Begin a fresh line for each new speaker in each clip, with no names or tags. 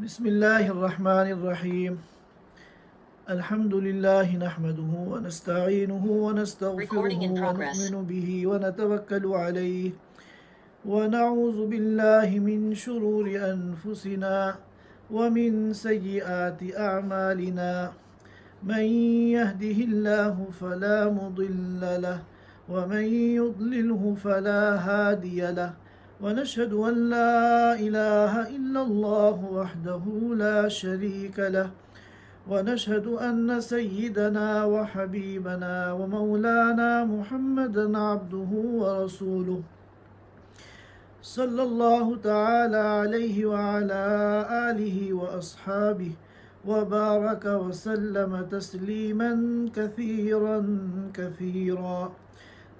بسم الله الرحمن الرحيم. الحمد لله نحمده ونستعينه ونستغفره ونؤمن به ونتوكل عليه ونعوذ بالله من شرور أنفسنا ومن سيئات أعمالنا. من يهده الله فلا مضل له ومن يضلله فلا هادي له، ونشهد أن لا إله إلا الله وحده لا شريك له، ونشهد أن سيدنا وحبيبنا ومولانا محمدا عبده ورسوله، صلى الله تعالى عليه وعلى آله وأصحابه وبارك وسلم تسليما كثيرا كثيرا.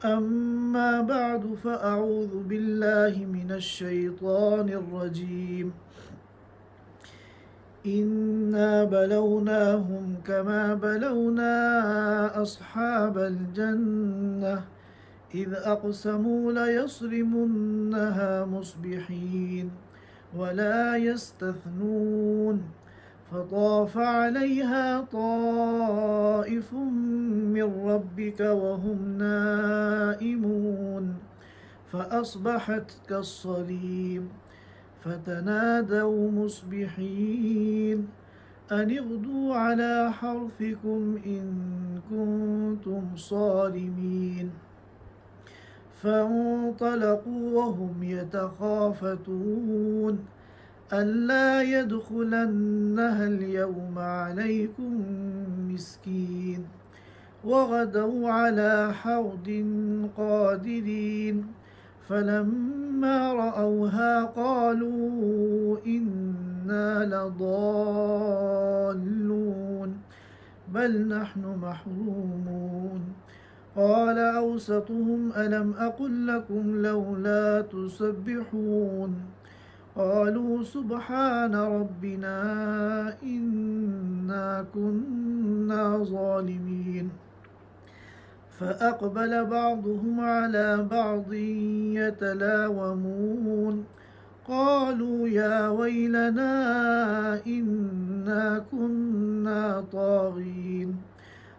أما بعد، فأعوذ بالله من الشيطان الرجيم. إنا بلوناهم كما بلونا أصحاب الجنة إذ أقسموا ليصرمنها مصبحين ولا يستثنون، فطاف عليها طائف من ربك وهم نائمون فأصبحت كالصريم، فتنادوا مصبحين أن اغدوا على حرثكم إن كنتم صارمين. فانطلقوا وهم يتخافتون ألا يدخلنها اليوم عليكم مسكين، وغدوا على حرد قادرين، فلما رأوها قالوا إنا لضالون بل نحن محرومون. قال أوسطهم ألم أقل لكم لولا تسبحون؟ قالوا سبحان ربنا إنا كنا ظالمين. فأقبل بعضهم على بعض يتلاومون قالوا يا ويلنا إنا كنا طاغين،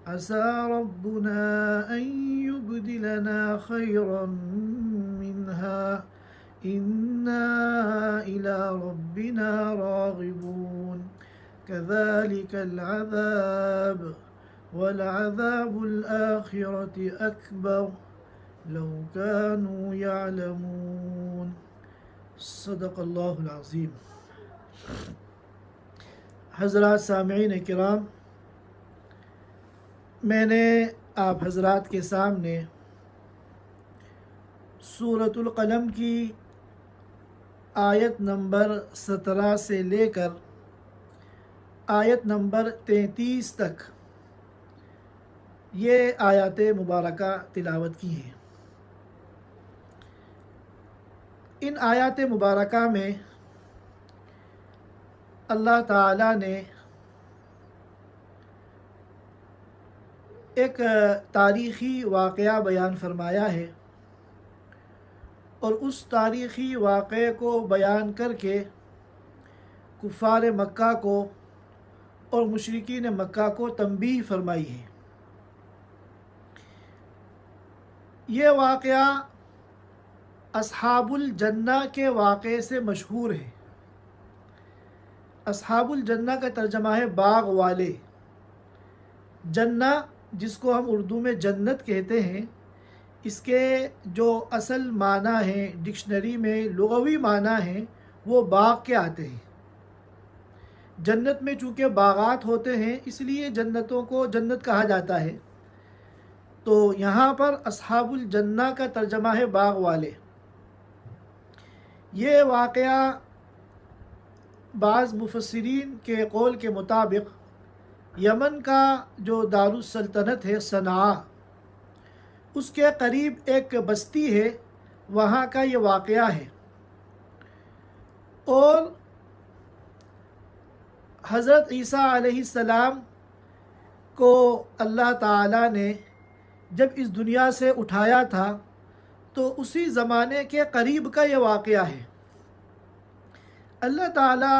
عسى ربنا أن يبدلنا خيرا منها إنا إلى ربنا راغبون. كذلك العذاب ولعذاب الآخرة أكبر لو كانوا يعلمون. صدق اللہ العظیم. حضرات سامعین کرام، میں نے آپ حضرات کے سامنے سورۃ القلم کی آیت نمبر 17 سے لے کر آیت نمبر 33 تک یہ آیات مبارکہ تلاوت کی ہیں. ان آیات مبارکہ میں اللہ تعالیٰ نے ایک تاریخی واقعہ بیان فرمایا ہے، اور اس تاریخی واقعے کو بیان کر کے کفار مکہ کو اور مشرکین مکہ کو تنبیہ فرمائی ہے. یہ واقعہ اصحاب الجنہ کے واقعے سے مشہور ہے. اصحاب الجنہ کا ترجمہ ہے باغ والے. جنہ جس کو ہم اردو میں جنت کہتے ہیں، اس کے جو اصل معنی ہیں ڈکشنری میں لغوی معنی ہیں وہ باغ کے آتے ہیں. جنت میں چونکہ باغات ہوتے ہیں اس لیے جنتوں کو جنت کہا جاتا ہے. تو یہاں پر اصحاب الجنہ کا ترجمہ ہے باغ والے. یہ واقعہ بعض مفسرین کے قول کے مطابق یمن کا جو دارالسلطنت ہے صنعاء، اس کے قریب ایک بستی ہے، وہاں کا یہ واقعہ ہے. اور حضرت عیسیٰ علیہ السلام کو اللہ تعالیٰ نے جب اس دنیا سے اٹھایا تھا تو اسی زمانے کے قریب کا یہ واقعہ ہے. اللہ تعالیٰ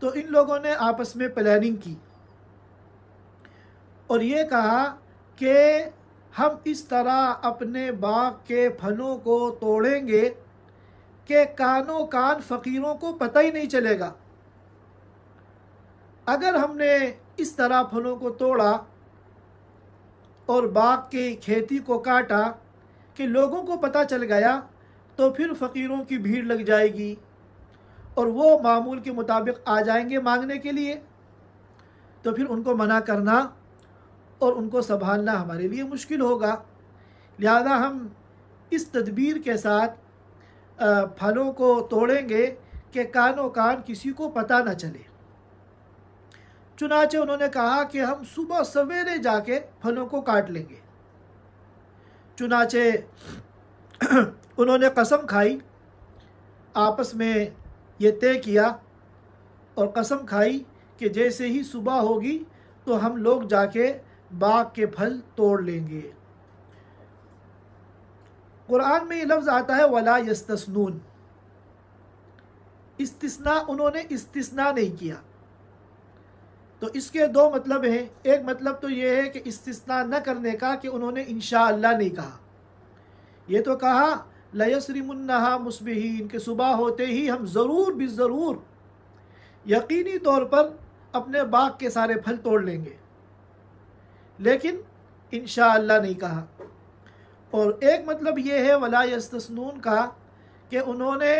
تو ان لوگوں نے آپس میں پلاننگ کی اور یہ کہا کہ ہم اس طرح اپنے باغ کے پھلوں کو توڑیں گے کہ کانوں کان فقیروں کو پتہ ہی نہیں چلے گا۔ اگر ہم نے اس طرح پھلوں کو توڑا اور باغ کی کھیتی کو کاٹا کہ لوگوں کو پتہ چل گیا تو پھر فقیروں کی بھیڑ لگ جائے گی اور وہ معمول کے مطابق آ جائیں گے مانگنے کے لیے، تو پھر ان کو منع کرنا اور ان کو سنبھالنا ہمارے لیے مشکل ہوگا۔ لہذا ہم اس تدبیر کے ساتھ پھلوں کو توڑیں گے کہ کانوں کان کسی کو پتہ نہ چلے۔ چنانچہ انہوں نے کہا کہ ہم صبح سویرے جا کے پھلوں کو کاٹ لیں گے۔ چنانچہ انہوں نے قسم کھائی، آپس میں یہ طے کیا اور قسم کھائی کہ جیسے ہی صبح ہوگی تو ہم لوگ جا کے باغ کے پھل توڑ لیں گے۔ قرآن میں یہ لفظ آتا ہے وَلَا يَسْتَثْنُونَ، استثناء، انہوں نے استثناء نہیں کیا۔ تو اس کے دو مطلب ہیں، ایک مطلب تو یہ ہے کہ استثناء نہ کرنے کا کہ انہوں نے انشاءاللہ نہیں کہا، یہ تو کہا لَيَسْرِمُنَّهَا مُصْبِحِينَ کہ صبح ہوتے ہی ہم ضرور بالضرور یقینی طور پر اپنے باغ کے سارے پھل توڑ لیں گے، لیکن انشاءاللہ نہیں کہا۔ اور ایک مطلب یہ ہے وَلَا يَسْتَثْنُونَ کا کہ انہوں نے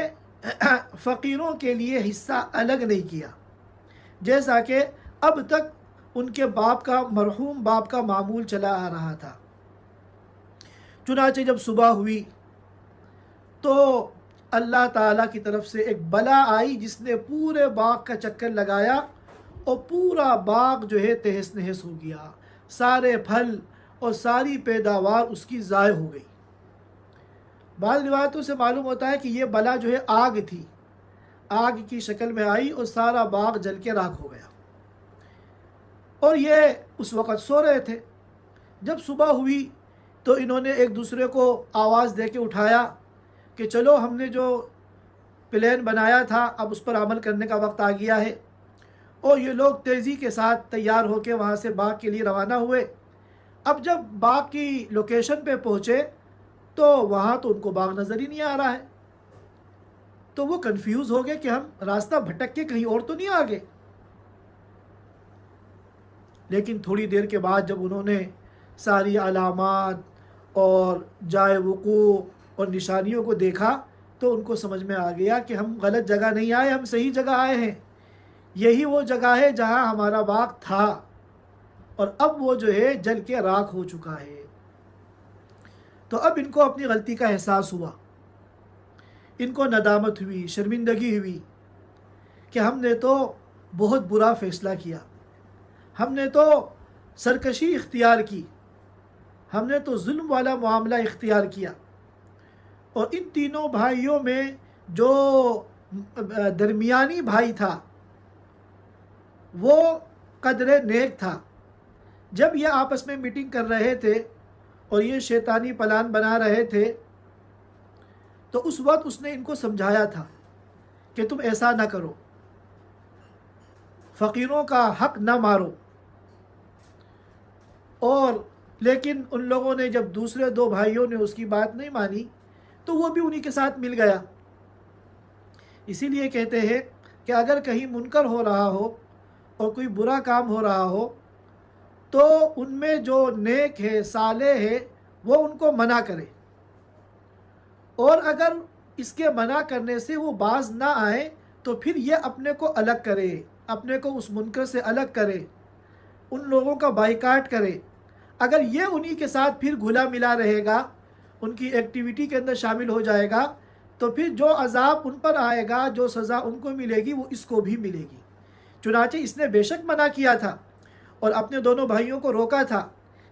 فقیروں کے لیے حصہ الگ نہیں کیا، جیسا کہ اب تک ان کے باپ کا، مرحوم باپ کا معمول چلا آ رہا تھا۔ چنانچہ جب صبح ہوئی تو اللہ تعالیٰ کی طرف سے ایک بلا آئی جس نے پورے باغ کا چکر لگایا اور پورا باغ جو ہے تہس نہس ہو گیا، سارے پھل اور ساری پیداوار اس کی ضائع ہو گئی۔ بعض روایتوں سے معلوم ہوتا ہے کہ یہ بلا جو ہے آگ تھی، آگ کی شکل میں آئی اور سارا باغ جل کے راکھ ہو گیا۔ اور یہ اس وقت سو رہے تھے۔ جب صبح ہوئی تو انہوں نے ایک دوسرے کو آواز دے کے اٹھایا کہ چلو ہم نے جو پلان بنایا تھا اب اس پر عمل کرنے کا وقت آ گیا ہے۔ اور یہ لوگ تیزی کے ساتھ تیار ہو کے وہاں سے باغ کے لیے روانہ ہوئے۔ اب جب باغ کی لوکیشن پہ پہنچے تو وہاں تو ان کو باغ نظر ہی نہیں آ رہا ہے، تو وہ کنفیوز ہو گئے کہ ہم راستہ بھٹک کے کہیں اور تو نہیں آ گئے۔ لیکن تھوڑی دیر کے بعد جب انہوں نے ساری علامات اور جائے وقوع اور نشانیوں کو دیکھا تو ان کو سمجھ میں آ گیا کہ ہم غلط جگہ نہیں آئے، ہم صحیح جگہ آئے ہیں، یہی وہ جگہ ہے جہاں ہمارا باغ تھا اور اب وہ جو ہے جل کے راکھ ہو چکا ہے۔ تو اب ان کو اپنی غلطی کا احساس ہوا، ان کو ندامت ہوئی، شرمندگی ہوئی کہ ہم نے تو بہت برا فیصلہ کیا، ہم نے تو سرکشی اختیار کی، ہم نے تو ظلم والا معاملہ اختیار کیا۔ اور ان تینوں بھائیوں میں جو درمیانی بھائی تھا وہ قدر نیک تھا۔ جب یہ آپس میں میٹنگ کر رہے تھے اور یہ شیطانی پلان بنا رہے تھے تو اس وقت اس نے ان کو سمجھایا تھا کہ تم ایسا نہ کرو، فقیروں کا حق نہ مارو۔ اور لیکن ان لوگوں نے جب دوسرے دو بھائیوں نے اس کی بات نہیں مانی تو وہ بھی انہی کے ساتھ مل گیا۔ اسی لیے کہتے ہیں کہ اگر کہیں منکر ہو رہا ہو اور کوئی برا کام ہو رہا ہو تو ان میں جو نیک ہے، صالح ہے، وہ ان کو منع کرے، اور اگر اس کے منع کرنے سے وہ باز نہ آئے تو پھر یہ اپنے کو الگ کرے، اپنے کو اس منکر سے الگ کرے، ان لوگوں کا بائیکاٹ کرے۔ اگر یہ انہی کے ساتھ پھر گھلا ملا رہے گا، ان کی ایکٹیویٹی کے اندر شامل ہو جائے گا تو پھر جو عذاب ان پر آئے گا، جو سزا ان کو ملے گی وہ اس کو بھی ملے گی۔ چنانچہ اس نے بے شک منع کیا تھا اور اپنے دونوں بھائیوں کو روکا تھا،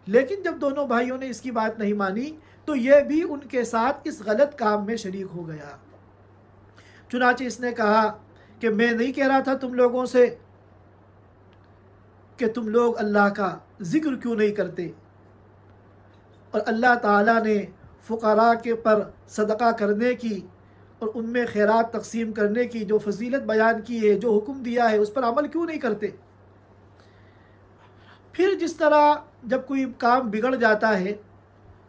لیکن جب دونوں بھائیوں نے اس کی بات نہیں مانی تو یہ بھی ان کے ساتھ اس غلط کام میں شریک ہو گیا۔ چنانچہ اس نے کہا کہ میں نہیں کہہ رہا تھا تم لوگوں سے کہ تم لوگ اللہ کا ذکر کیوں نہیں کرتے، اور اللہ تعالیٰ نے فقراء کے پر صدقہ کرنے کی اور ان میں خیرات تقسیم کرنے کی جو فضیلت بیان کی ہے، جو حکم دیا ہے، اس پر عمل کیوں نہیں کرتے؟ پھر جس طرح جب کوئی کام بگڑ جاتا ہے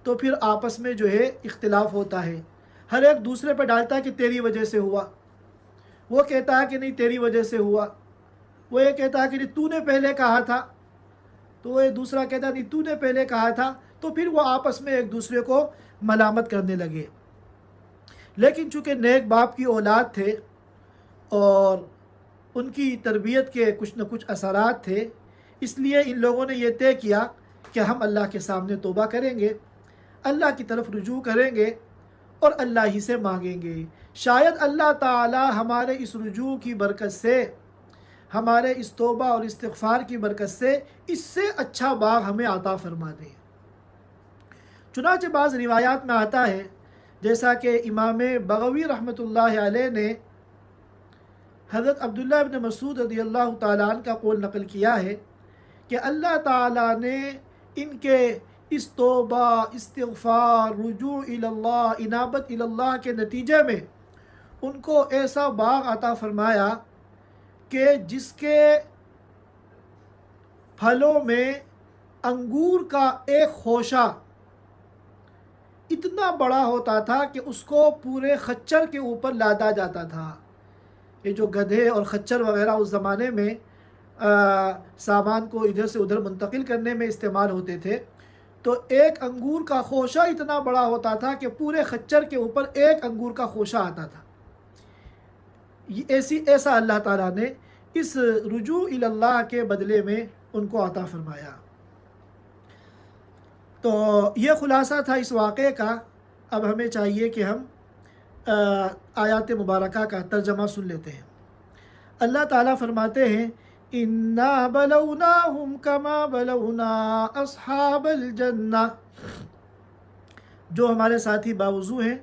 تو پھر آپس میں جو ہے اختلاف ہوتا ہے، ہر ایک دوسرے پہ ڈالتا ہے کہ تیری وجہ سے ہوا، وہ کہتا ہے کہ نہیں تیری وجہ سے ہوا، وہ یہ کہتا ہے کہ نہیں تو نے پہلے کہا تھا، تو وہ دوسرا کہتا ہے نہیں تو نے پہلے کہا تھا، تو پھر وہ آپس میں ایک دوسرے کو ملامت کرنے لگے۔ لیکن چونکہ نیک باپ کی اولاد تھے اور ان کی تربیت کے کچھ نہ کچھ اثرات تھے، اس لیے ان لوگوں نے یہ طے کیا کہ ہم اللہ کے سامنے توبہ کریں گے، اللہ کی طرف رجوع کریں گے اور اللہ ہی سے مانگیں گے۔ شاید اللہ تعالی ہمارے اس رجوع کی برکت سے، ہمارے اس توبہ اور استغفار کی برکت سے اس سے اچھا باغ ہمیں عطا فرما دے۔ چنانچہ بعض روایات میں آتا ہے، جیسا کہ امام بغوی رحمۃ اللہ علیہ نے حضرت عبداللہ ابن مسعود رضی اللہ تعالیٰ عنہ کا قول نقل کیا ہے کہ اللہ تعالیٰ نے ان کے اس توبہ، استغفار، رجوع اللہ، انابت اللہ کے نتیجے میں ان کو ایسا باغ عطا فرمایا کہ جس کے پھلوں میں انگور کا ایک خوشہ اتنا بڑا ہوتا تھا کہ اس کو پورے خچر کے اوپر لادا جاتا تھا۔ یہ جو گدھے اور خچر وغیرہ اس زمانے میں سامان کو ادھر سے ادھر منتقل کرنے میں استعمال ہوتے تھے، تو ایک انگور کا خوشہ اتنا بڑا ہوتا تھا کہ پورے خچر کے اوپر ایک انگور کا خوشہ آتا تھا۔ ایسا اللہ تعالیٰ نے اس رجوع اللہ کے بدلے میں ان کو عطا فرمایا۔ تو یہ خلاصہ تھا اس واقعے کا۔ اب ہمیں چاہیے کہ ہم آیات مبارکہ کا ترجمہ سن لیتے ہیں۔ اللہ تعالیٰ فرماتے ہیں اِنَّا بَلَوْنَاهُمْ كَمَا بَلَوْنَا أَصْحَابَ الْجَنَّةِ۔ جو ہمارے ساتھی باوضو ہیں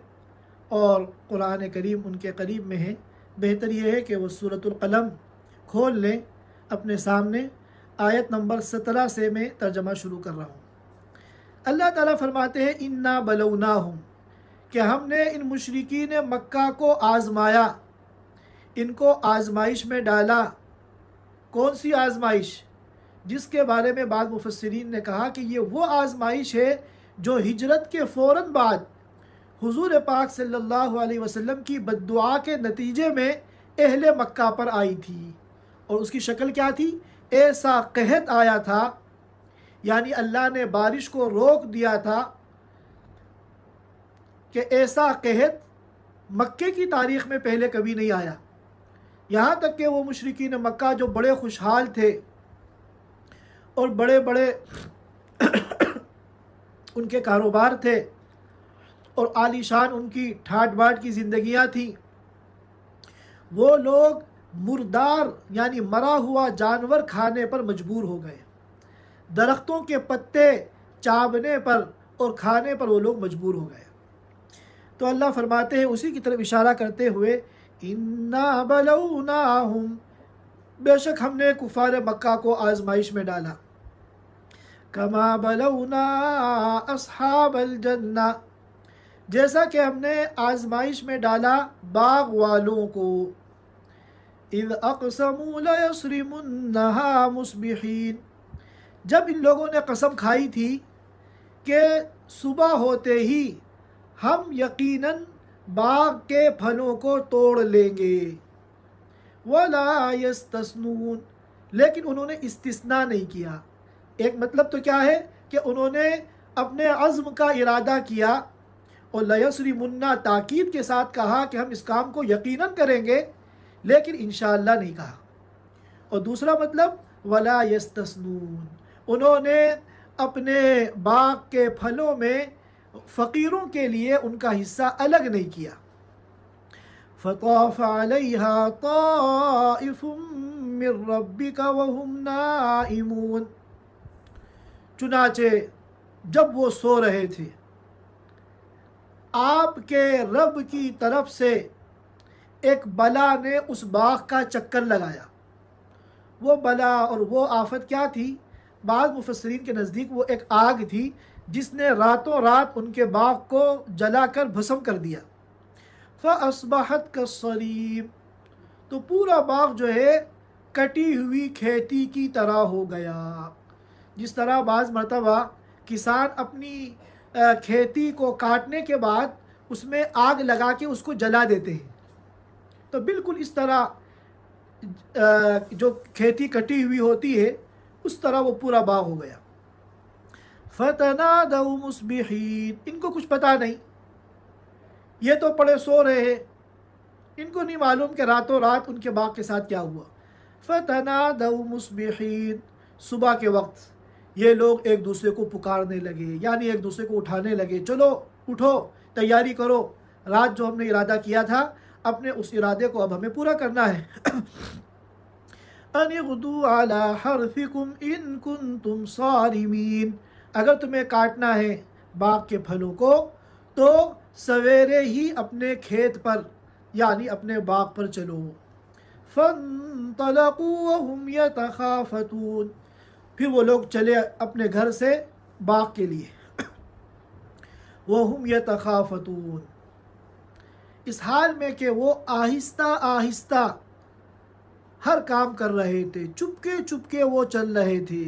اور قرآن کریم ان کے قریب میں ہے، بہتر یہ ہے کہ وہ سورۃ القلم کھول لیں اپنے سامنے۔ آیت نمبر 17 سے میں ترجمہ شروع کر رہا ہوں۔ اللہ تعالیٰ فرماتے ہیں اِنَّا بَلَوْنَاهُمْ، کہ ہم نے ان مشرکین مکہ کو آزمایا، ان کو آزمائش میں ڈالا۔ کون سی آزمائش؟ جس کے بارے میں بعض مفسرین نے کہا کہ یہ وہ آزمائش ہے جو ہجرت کے فوراً بعد حضور پاک صلی اللہ علیہ وسلم کی بد دعا کے نتیجے میں اہل مکہ پر آئی تھی۔ اور اس کی شکل کیا تھی؟ ایسا قحط آیا تھا، یعنی اللہ نے بارش کو روک دیا تھا کہ ایسا قحط مکے کی تاریخ میں پہلے کبھی نہیں آیا۔ یہاں تک کہ وہ مشرکین مکہ جو بڑے خوشحال تھے اور بڑے بڑے ان کے کاروبار تھے اور عالی شان ان کی ٹھاٹ باٹ کی زندگیاں تھیں، وہ لوگ مردار یعنی مرا ہوا جانور کھانے پر مجبور ہو گئے، درختوں کے پتے چابنے پر اور کھانے پر وہ لوگ مجبور ہو گئے۔ تو اللہ فرماتے ہیں اسی کی طرف اشارہ کرتے ہوئے اِنَّا بَلَوْنَاهُمْ، بے شک ہم نے کفار مکہ کو آزمائش میں ڈالا، کما بلونا اصحاب الجنہ، جیسا کہ ہم نے آزمائش میں ڈالا باغ والوں کو، اذ اقسموا لیصرمنها مصبحین، جب ان لوگوں نے قسم کھائی تھی کہ صبح ہوتے ہی ہم یقیناً باغ کے پھلوں کو توڑ لیں گے، وَلَا يَسْتَثْنُونَ، لیکن انہوں نے استثناء نہیں کیا۔ ایک مطلب تو کیا ہے کہ انہوں نے اپنے عزم کا ارادہ کیا اور لَيَصْرِمُنَّ تاکید کے ساتھ کہا کہ ہم اس کام کو یقیناً کریں گے، لیکن انشاءاللہ نہیں کہا۔ اور دوسرا مطلب وَلَا يَسْتَثْنُونَ، انہوں نے اپنے باغ کے پھلوں میں فقیروں کے لیے ان کا حصہ الگ نہیں کیا۔ فَطَافَ عَلَيْهَا طَائِفٌ مِّن رَّبِّكَ وَهُمْ نَائِمُونَ، چنانچہ جب وہ سو رہے تھے، آپ کے رب کی طرف سے ایک بلا نے اس باغ کا چکر لگایا۔ وہ بلا اور وہ آفت کیا تھی؟ بعض مفسرین کے نزدیک وہ ایک آگ تھی جس نے راتوں رات ان کے باغ کو جلا کر بھسم کر دیا۔ فَأَصْبَحَتْ كَالصَّرِيمِ، تو پورا باغ جو ہے کٹی ہوئی کھیتی کی طرح ہو گیا. جس طرح بعض مرتبہ کسان اپنی کھیتی کو کاٹنے کے بعد اس میں آگ لگا کے اس کو جلا دیتے ہیں، تو بالکل اس طرح جو کھیتی کٹی ہوئی ہوتی ہے اس طرح وہ پورا باغ ہو گیا. فَتَنَادَوْا مُصْبِحِينَ، ان کو کچھ پتہ نہیں، یہ تو پڑے سو رہے ہیں، ان کو نہیں معلوم کہ راتوں رات ان کے باغ کے ساتھ کیا ہوا. فَتَنَادَوْا مُصْبِحِينَ، صبح کے وقت یہ لوگ ایک دوسرے کو پکارنے لگے، یعنی ایک دوسرے کو اٹھانے لگے، چلو اٹھو، تیاری کرو، رات جو ہم نے ارادہ کیا تھا اپنے اس ارادے کو اب ہمیں پورا کرنا ہے. أَنِ اغْدُوا عَلَىٰ حَرْثِكُمْ إِن كُنتُمْ صَارِمِينَ، اگر تمہیں کاٹنا ہے باغ کے پھلوں کو تو سویرے ہی اپنے کھیت پر یعنی اپنے باغ پر چلو. فَانطَلَقُوا وَهُمْ يَتَخَافَتُونَ، پھر وہ لوگ چلے اپنے گھر سے باغ کے لیے. وَهُمْ يَتَخَافَتُونَ، اس حال میں کہ وہ آہستہ آہستہ ہر کام کر رہے تھے، چپکے چپکے وہ چل رہے تھے.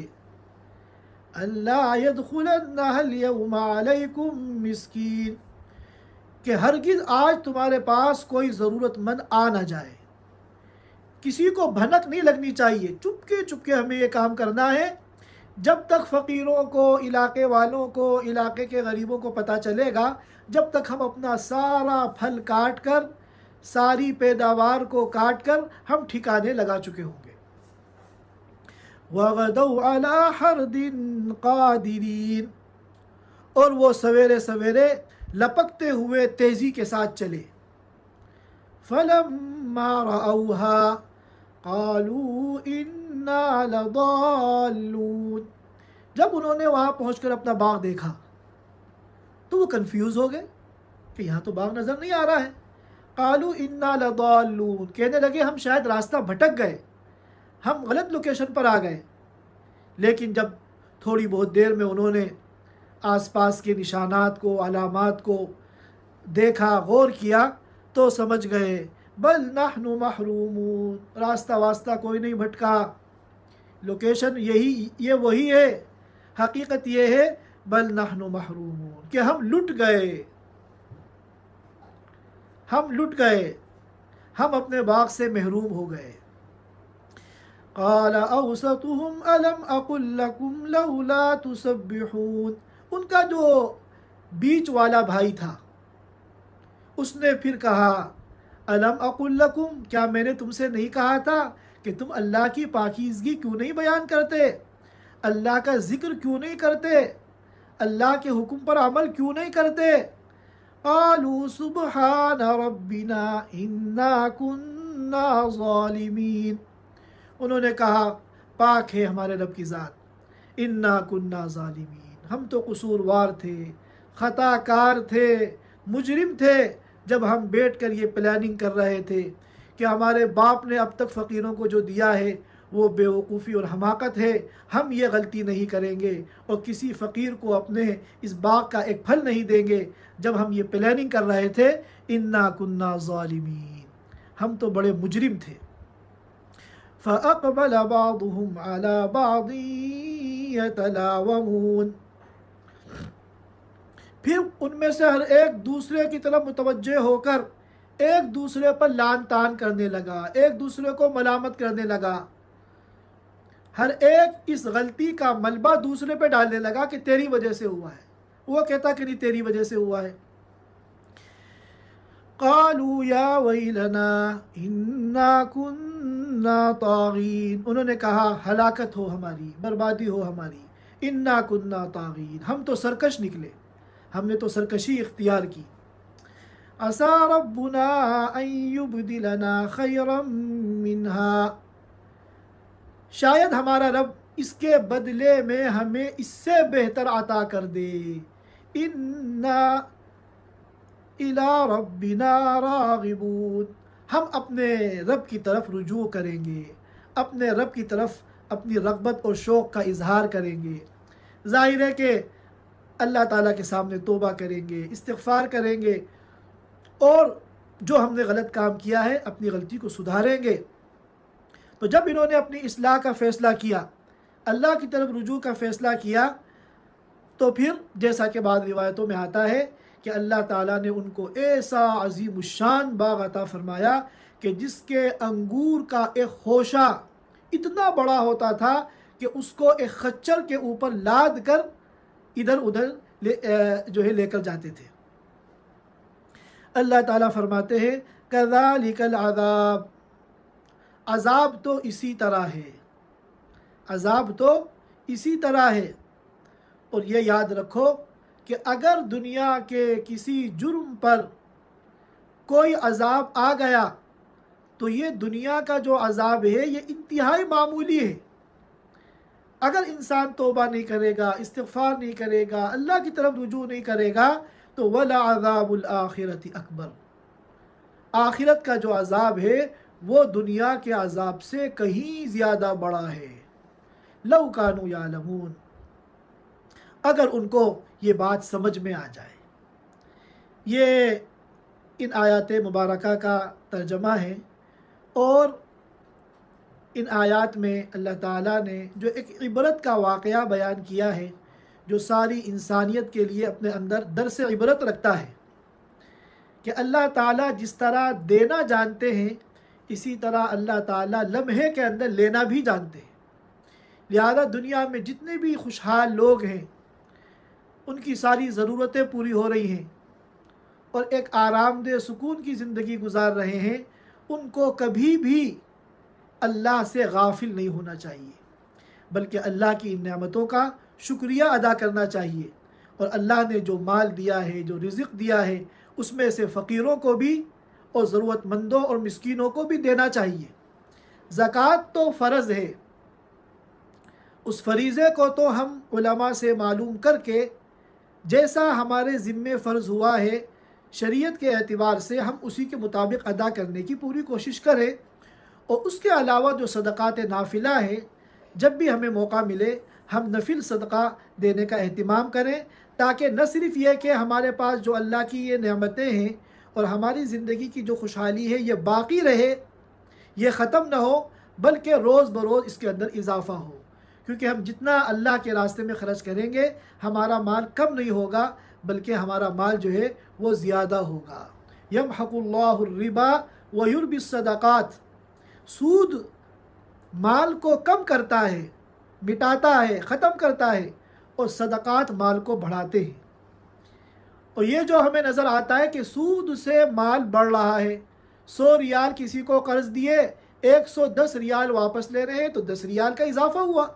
أَلَّا يَدْخُلَنَّهَا الْيَوْمَ عَلَيْكُمْ مِسْكِينٌ، کہ ہرگز آج تمہارے پاس کوئی ضرورت مند آ نہ جائے. کسی کو بھنک نہیں لگنی چاہیے، چپکے چپکے ہمیں یہ کام کرنا ہے. جب تک فقیروں کو، علاقے والوں کو، علاقے کے غریبوں کو پتہ چلے گا، جب تک ہم اپنا سارا پھل کاٹ کر، ساری پیداوار کو کاٹ کر ہم ٹھکانے لگا چکے ہوں گے. وَغَدَوْا عَلَىٰ حَرْدٍ قَادِرِينَ، اور وہ سویرے سویرے لپکتے ہوئے تیزی کے ساتھ چلے. فَلَمَّا رَأَوْهَا قَالُوا إِنَّا لَضَالُّونَ، جب انہوں نے وہاں پہنچ کر اپنا باغ دیکھا تو وہ کنفیوز ہو گئے کہ یہاں تو باغ نظر نہیں آ رہا ہے. قَالُوا إِنَّا لَضَالُّونَ، کہنے لگے ہم شاید راستہ بھٹک گئے، ہم غلط لوکیشن پر آ گئے. لیکن جب تھوڑی بہت دیر میں انہوں نے آس پاس کے نشانات کو، علامات کو دیکھا، غور کیا تو سمجھ گئے بل نحن محرومون، راستہ واسطہ کوئی نہیں بھٹکا، لوکیشن یہ وہی ہے، حقیقت یہ ہے بل نحن محرومون کہ ہم لٹ گئے، ہم اپنے باغ سے محروم ہو گئے. قال اوسطهم الم اقل لكم لولا تسبحون، ان کا جو بیچ والا بھائی تھا اس نے پھر کہا الم اقل لکم، کیا میں نے تم سے نہیں کہا تھا کہ تم اللہ کی پاکیزگی کیوں نہیں بیان کرتے، اللہ کا ذکر کیوں نہیں کرتے، اللہ کے حکم پر عمل کیوں نہیں کرتے. قالوا سبحان ربنا انا كنا ظالمین، انہوں نے کہا پاک ہے ہمارے رب کی ذات، انا كنا ظالمین، ہم تو قصوروار تھے، خطا کار تھے، مجرم تھے جب ہم بیٹھ کر یہ پلاننگ کر رہے تھے کہ ہمارے باپ نے اب تک فقیروں کو جو دیا ہے وہ بے وقوفی اور حماقت ہے، ہم یہ غلطی نہیں کریں گے اور کسی فقیر کو اپنے اس باغ کا ایک پھل نہیں دیں گے. جب ہم یہ پلاننگ کر رہے تھے انا كنا ظالمین، ہم تو بڑے مجرم تھے. فَأَقْبَلَ بَعْضُهُمْ عَلَى بَعْضٍ يَتَلَاوَمُونَ، پھر ان میں سے ہر ایک دوسرے کی طرف متوجہ ہو کر ایک دوسرے پر لان تان کرنے لگا، ایک دوسرے کو ملامت کرنے لگا. ہر ایک اس غلطی کا ملبہ دوسرے پہ ڈالنے لگا کہ تیری وجہ سے ہوا ہے، وہ کہتا کہ نہیں تیری وجہ سے ہوا ہے. قالوا یا ویلنا انا كنا طاغین، انہوں نے کہا ہلاکت ہو ہماری، بربادی ہو ہماری، انا كنا طاغین، ہم تو سرکش نکلے، ہم نے تو سرکشی اختیار کی. عسى ربنا ان يبدلنا خيرا منها، شاید ہمارا رب اس کے بدلے میں ہمیں اس سے بہتر عطا کر دے. انا الى ربنا راغبون، ہم اپنے رب کی طرف رجوع کریں گے، اپنے رب کی طرف اپنی رغبت اور شوق کا اظہار کریں گے. ظاہر ہے کہ اللہ تعالیٰ کے سامنے توبہ کریں گے، استغفار کریں گے اور جو ہم نے غلط کام کیا ہے اپنی غلطی کو سدھاریں گے۔ تو جب انہوں نے اپنی اصلاح کا فیصلہ کیا، اللہ کی طرف رجوع کا فیصلہ کیا، تو پھر جیسا کہ بعض روایتوں میں آتا ہے کہ اللہ تعالیٰ نے ان کو ایسا عظیم الشان باغ عطا فرمایا کہ جس کے انگور کا ایک خوشہ اتنا بڑا ہوتا تھا کہ اس کو ایک خچر کے اوپر لاد کر ادھر ادھر لے کر جاتے تھے۔ اللہ تعالیٰ فرماتے ہیں کذالک العذاب، عذاب تو اسی طرح ہے، عذاب تو اسی طرح ہے۔ اور یہ یاد رکھو کہ اگر دنیا کے کسی جرم پر کوئی عذاب آ گیا تو یہ دنیا کا جو عذاب ہے یہ انتہائی معمولی ہے۔ اگر انسان توبہ نہیں کرے گا، استغفار نہیں کرے گا، اللہ کی طرف رجوع نہیں کرے گا تو وَلَعَذَابُ الْآخِرَةِ أَكْبَرُ، آخرت کا جو عذاب ہے وہ دنیا کے عذاب سے کہیں زیادہ بڑا ہے۔ لَوْ كَانُوا يَعْلَمُونَ، اگر ان کو یہ بات سمجھ میں آ جائے۔ یہ ان آیات مبارکہ کا ترجمہ ہے، اور ان آیات میں اللہ تعالیٰ نے جو ایک عبرت کا واقعہ بیان کیا ہے جو ساری انسانیت کے لیے اپنے اندر درس عبرت رکھتا ہے، کہ اللہ تعالیٰ جس طرح دینا جانتے ہیں اسی طرح اللہ تعالیٰ لمحے کے اندر لینا بھی جانتے ہیں۔ لہذا دنیا میں جتنے بھی خوشحال لوگ ہیں ان کی ساری ضرورتیں پوری ہو رہی ہیں اور ایک آرام دہ سکون کی زندگی گزار رہے ہیں، ان کو کبھی بھی اللہ سے غافل نہیں ہونا چاہیے، بلکہ اللہ کی ان نعمتوں کا شکریہ ادا کرنا چاہیے۔ اور اللہ نے جو مال دیا ہے، جو رزق دیا ہے، اس میں سے فقیروں کو بھی اور ضرورت مندوں اور مسکینوں کو بھی دینا چاہیے۔ زکوٰۃ تو فرض ہے، اس فریضے کو تو ہم علماء سے معلوم کر کے جیسا ہمارے ذمے فرض ہوا ہے شریعت کے اعتبار سے ہم اسی کے مطابق ادا کرنے کی پوری کوشش کریں۔ اور اس کے علاوہ جو صدقات نافلہ ہے، جب بھی ہمیں موقع ملے ہم نفل صدقہ دینے کا اہتمام کریں، تاکہ نہ صرف یہ کہ ہمارے پاس جو اللہ کی یہ نعمتیں ہیں اور ہماری زندگی کی جو خوشحالی ہے یہ باقی رہے، یہ ختم نہ ہو، بلکہ روز بروز اس کے اندر اضافہ ہو۔ کیونکہ ہم جتنا اللہ کے راستے میں خرچ کریں گے ہمارا مال کم نہیں ہوگا، بلکہ ہمارا مال جو ہے وہ زیادہ ہوگا۔ یمحق اللہ الربا ویربی الصدقات، سود مال کو کم کرتا ہے، مٹاتا ہے، ختم کرتا ہے، اور صدقات مال کو بڑھاتے ہیں۔ اور یہ جو ہمیں نظر آتا ہے کہ سود سے مال بڑھ رہا ہے، 100 ریال کسی کو قرض دیے، 110 ریال واپس لے رہے ہیں تو 10 ریال کا اضافہ ہوا۔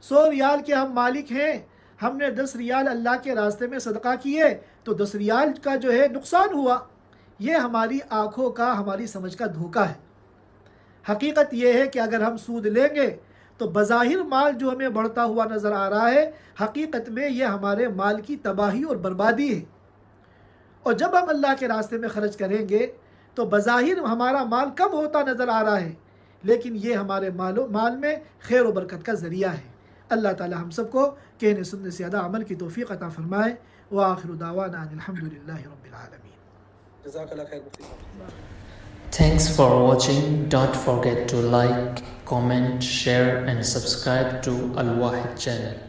100 ریال کے ہم مالک ہیں، ہم نے 10 ریال اللہ کے راستے میں صدقہ کیے تو 10 ریال کا جو ہے نقصان ہوا۔ یہ ہماری آنکھوں کا، ہماری سمجھ کا دھوکہ ہے۔ حقیقت یہ ہے کہ اگر ہم سود لیں گے تو بظاہر مال جو ہمیں بڑھتا ہوا نظر آ رہا ہے، حقیقت میں یہ ہمارے مال کی تباہی اور بربادی ہے۔ اور جب ہم اللہ کے راستے میں خرچ کریں گے تو بظاہر ہمارا مال کم ہوتا نظر آ رہا ہے، لیکن یہ ہمارے مال میں خیر و برکت کا ذریعہ ہے۔ اللہ تعالی ہم سب کو کہنے سننے سے زیادہ عمل کی توفیق عطا فرمائے۔ وآخر دعوانا ان الحمدللہ رب العالمین۔ جزاک اللہ خیر مفتی صاحب۔
Thanks for watching. Don't forget to like, comment, share and subscribe to Al Wahid channel.